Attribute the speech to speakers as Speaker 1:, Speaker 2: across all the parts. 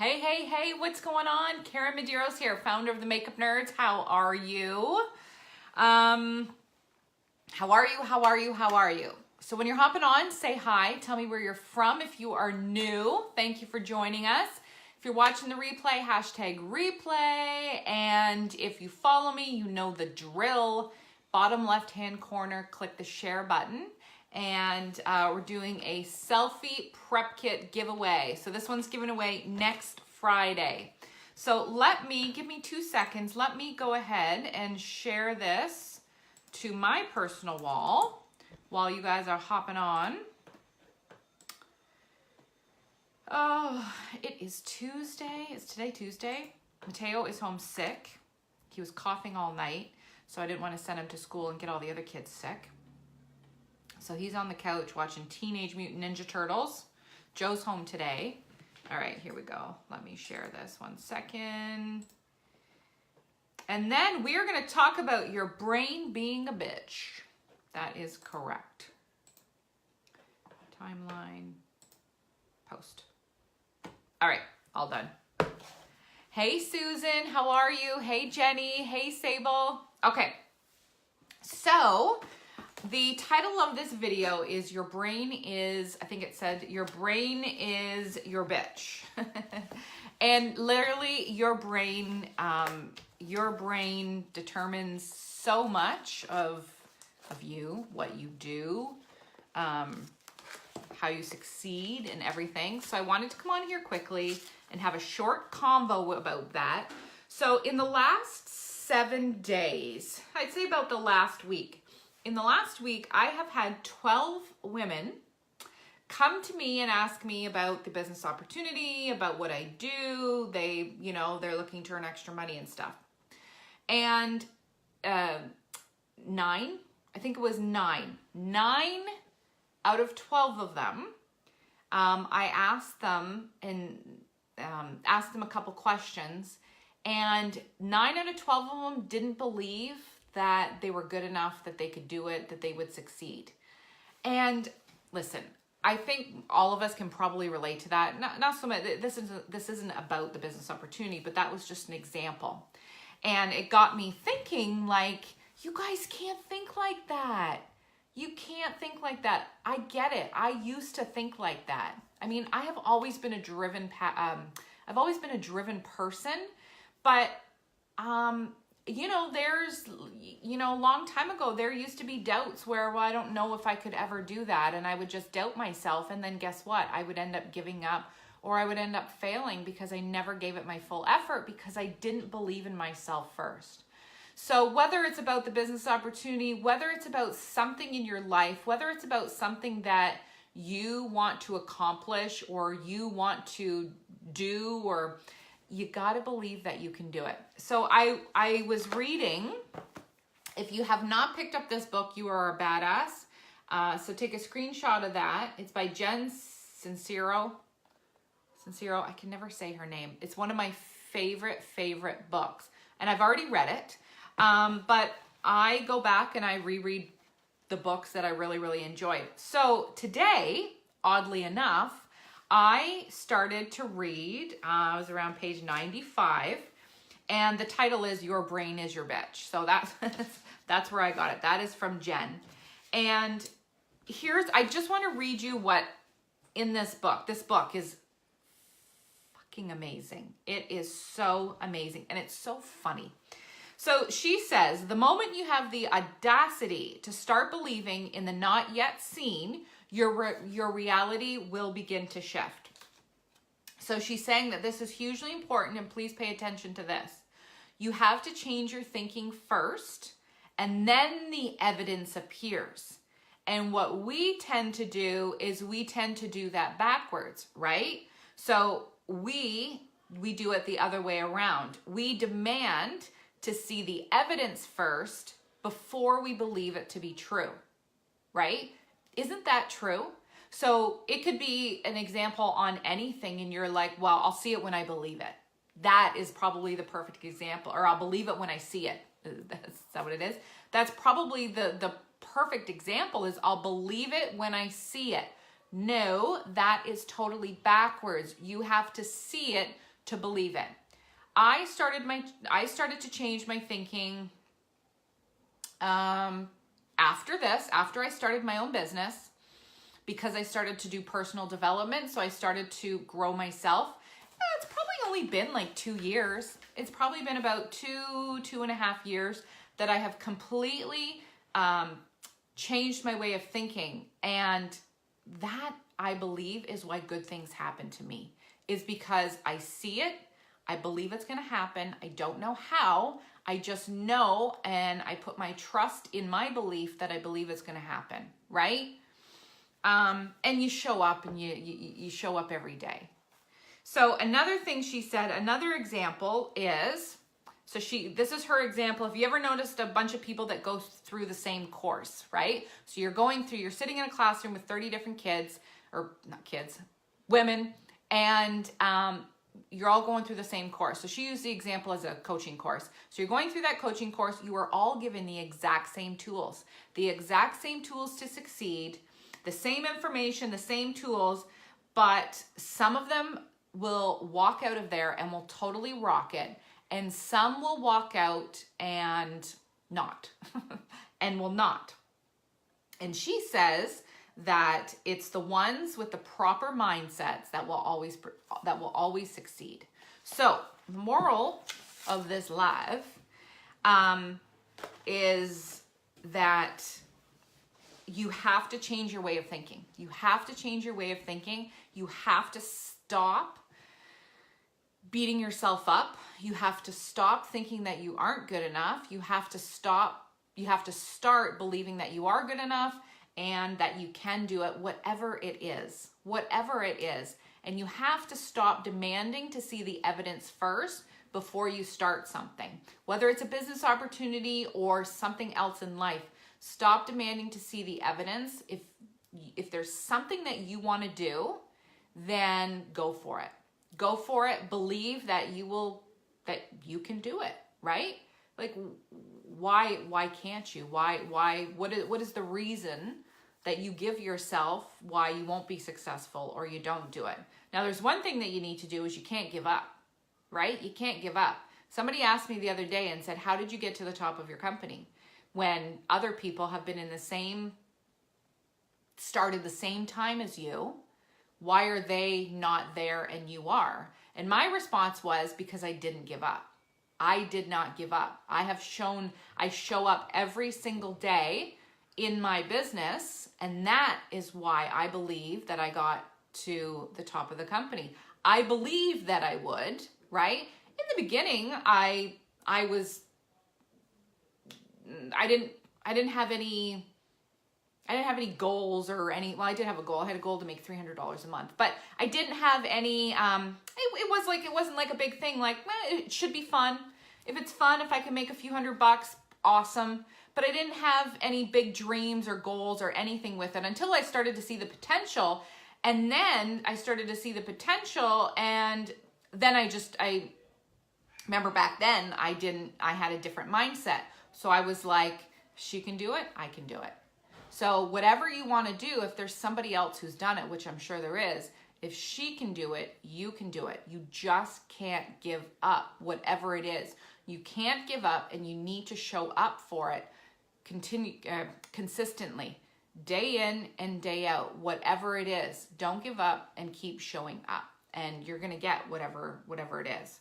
Speaker 1: Hey, what's going on? Karyn Medeiros here, founder of the Makeup Nerds. How are you? How are you? So when you're hopping on, say hi. Tell me where you're from. If you are new, thank you for joining us. If you're watching the replay, hashtag replay. And if you follow me, you know the drill. Bottom left-hand corner, click the share button. And we're doing a selfie prep kit giveaway. So this one's given away next Friday. So give me 2 seconds. Let me go ahead and share this to my personal wall while you guys are hopping on. Oh, it is Tuesday. Is today Tuesday? Mateo is home sick. He was coughing all night, so I didn't want to send him to school and get all the other kids sick. So he's on the couch watching Teenage Mutant Ninja Turtles. Joe's home today. All right, here we go. Let me share this 1 second. And then we are going to talk about your brain being a bitch. That is correct. Timeline. Post. All right, all done. Hey, Susan, how are you? Hey, Jenny. Hey, Sable. Okay, so the title of this video is Your Brain is, I think it said, Your Brain is Your Bitch. And literally your brain determines so much of you, what you do, how you succeed and everything. So I wanted to come on here quickly and have a short convo about that. So in the last 7 days, I'd say about the last week, in the last week, I have had 12 women come to me and ask me about the business opportunity, about what I do. They're looking to earn extra money and stuff. And 9 out of 12 of them, I asked them a couple questions, and 9 out of 12 of them didn't believe that they were good enough, that they could do it, that they would succeed. And listen, I think all of us can probably relate to that. Not so much, this isn't about the business opportunity, but that was just an example. And it got me thinking, like, you guys can't think like that. You can't think like that. I get it. I used to think like that. I mean, I have always been a driven person, but a long time ago, there used to be doubts where, well, I don't know if I could ever do that. And I would just doubt myself. And then guess what? I would end up giving up, or I would end up failing because I never gave it my full effort because I didn't believe in myself first. So whether it's about the business opportunity, whether it's about something in your life, whether it's about something that you want to accomplish or you want to do, or you got to believe that you can do it. So I was reading, if you have not picked up this book, you are a badass. So take a screenshot of that. It's by Jen Sincero. I can never say her name. It's one of my favorite books. And I've already read it. But I go back and I reread the books that I really enjoyed. So today, oddly enough, I started to read, I was around page 95, and the title is Your Brain is Your Bitch. So that's where I got it. That is from Jen. And I just want to read you what in this book. This book is fucking amazing. It is so amazing, and it's so funny. So she says, the moment you have the audacity to start believing in the not yet seen, your reality will begin to shift. So she's saying that this is hugely important, and please pay attention to this. You have to change your thinking first, and then the evidence appears. And what we tend to do is we tend to do that backwards, right? So we do it the other way around. We demand to see the evidence first before we believe it to be true, right? Isn't that true? So it could be an example on anything, and you're like, well, I'll see it when I believe it. That is probably the perfect example, or I'll believe it when I see it. Is that what it is? That's probably the perfect example, is I'll believe it when I see it. No, that is totally backwards. You have to see it to believe it. I started to change my thinking after I started my own business, because I started to do personal development. So I started to grow myself. It's probably only been like 2 years. It's probably been about 2.5 years that I have completely changed my way of thinking. And that, I believe, is why good things happen to me, is because I see it. I believe it's going to happen. I don't know how. I just know, and I put my trust in my belief that I believe it's going to happen, right? And you show up, and you show up every day. So another thing she said, another example is, this is her example. If you ever noticed a bunch of people that go through the same course, right? So you're sitting in a classroom with 30 different kids, or not kids, women, and you're all going through the same course. So she used the example as a coaching course. So you're going through that coaching course. You are all given the exact same tools to succeed, the same information, the same tools, but some of them will walk out of there and will totally rock it. And some will walk out and not, and will not. And she says that it's the ones with the proper mindsets that will always succeed. So the moral of this live is that you have to change your way of thinking. You have to change your way of thinking. You have to stop beating yourself up. You have to stop thinking that you aren't good enough. You have to start believing that you are good enough and that you can do it, whatever it is. And you have to stop demanding to see the evidence first before you start something. Whether it's a business opportunity or something else in life, stop demanding to see the evidence. If there's something that you want to do, then go for it. Go for it. Believe that you can do it, right? Like, why can't you? What is the reason that you give yourself why you won't be successful or you don't do it? Now, there's one thing that you need to do is you can't give up, right? You can't give up. Somebody asked me the other day and said, how did you get to the top of your company when other people have been started the same time as you? Why are they not there and you are? And my response was, because I didn't give up. I did not give up. I show up every single day in my business, and that is why I believe that I got to the top of the company. I believed that I would, right? In the beginning, I didn't have any goals or any, well, I did have a goal. I had a goal to make $300 a month, but I didn't have any, it wasn't like a big thing. Like, it should be fun. If it's fun, if I can make a few $100, awesome. But I didn't have any big dreams or goals or anything with it until I started to see the potential. And then I started to see the potential. And then I remember back then I had a different mindset. So I was like, she can do it, I can do it. So whatever you want to do, if there's somebody else who's done it, which I'm sure there is, if she can do it, you can do it. You just can't give up, whatever it is. You can't give up, and you need to show up for it consistently, day in and day out, whatever it is. Don't give up and keep showing up, and you're going to get whatever it is.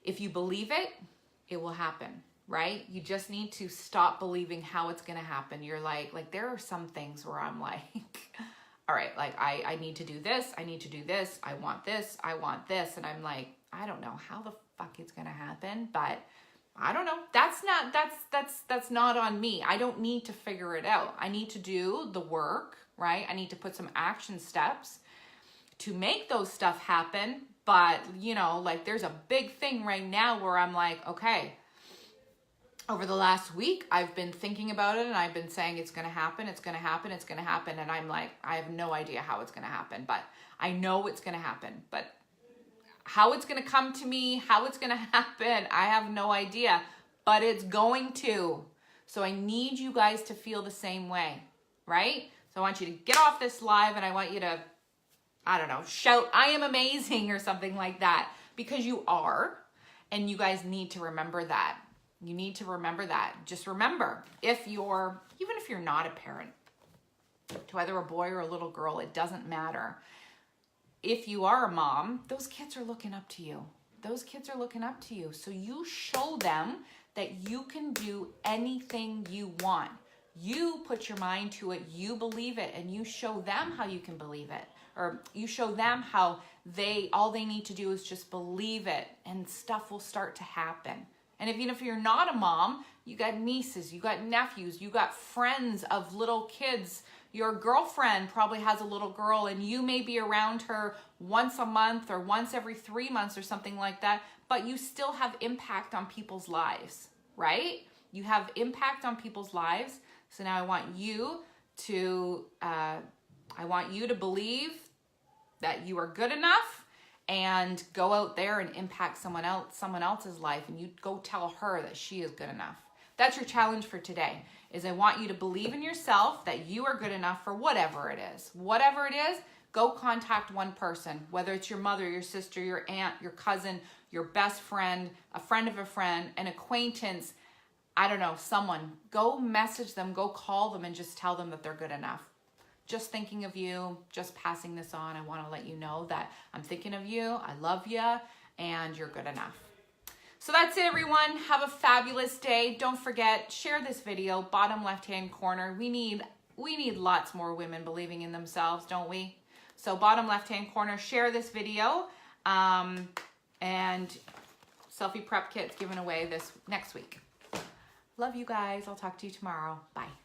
Speaker 1: If you believe it, it will happen. Right? You just need to stop believing how it's going to happen. You're like there are some things where I'm like, all right, like I need to do this. I need to do this. I want this. I want this. And I'm like, I don't know how the fuck it's going to happen, but I don't know. That's not on me. I don't need to figure it out. I need to do the work, right? I need to put some action steps to make those stuff happen. But, like there's a big thing right now where I'm like, okay, over the last week, I've been thinking about it and I've been saying it's going to happen, it's going to happen, it's going to happen. And I'm like, I have no idea how it's going to happen, but I know it's going to happen. But how it's going to come to me, how it's going to happen, I have no idea, but it's going to. So I need you guys to feel the same way, right? So I want you to get off this live and I want you to, I don't know, shout, I am amazing or something like that. because you are, and you guys need to remember that. You need to remember that. Just remember, even if you're not a parent, to either a boy or a little girl, it doesn't matter. If you are a mom, those kids are looking up to you. Those kids are looking up to you. So you show them that you can do anything you want. You put your mind to it, you believe it, and you show them how you can believe it. Or you show them how all they need to do is just believe it, and stuff will start to happen. And even if you're not a mom, you got nieces, you got nephews, you got friends of little kids. Your girlfriend probably has a little girl, and you may be around her once a month or once every 3 months or something like that, but you still have impact on people's lives, right? You have impact on people's lives. So now I want you to believe that you are good enough, and go out there and impact someone else's life, and you go tell her that she is good enough. That's your challenge for today, is I want you to believe in yourself that you are good enough for whatever it is. Whatever it is, go contact one person, whether it's your mother, your sister, your aunt, your cousin, your best friend, a friend of a friend, an acquaintance, I don't know, someone. Go message them, go call them, and just tell them that they're good enough. Just thinking of you, just passing this on. I want to let you know that I'm thinking of you, I love you, and you're good enough. So that's it, everyone. Have a fabulous day. Don't forget, share this video, bottom left-hand corner. We need lots more women believing in themselves, don't we? So bottom left-hand corner, share this video, and selfie prep kits given away this next week. Love you guys. I'll talk to you tomorrow. Bye.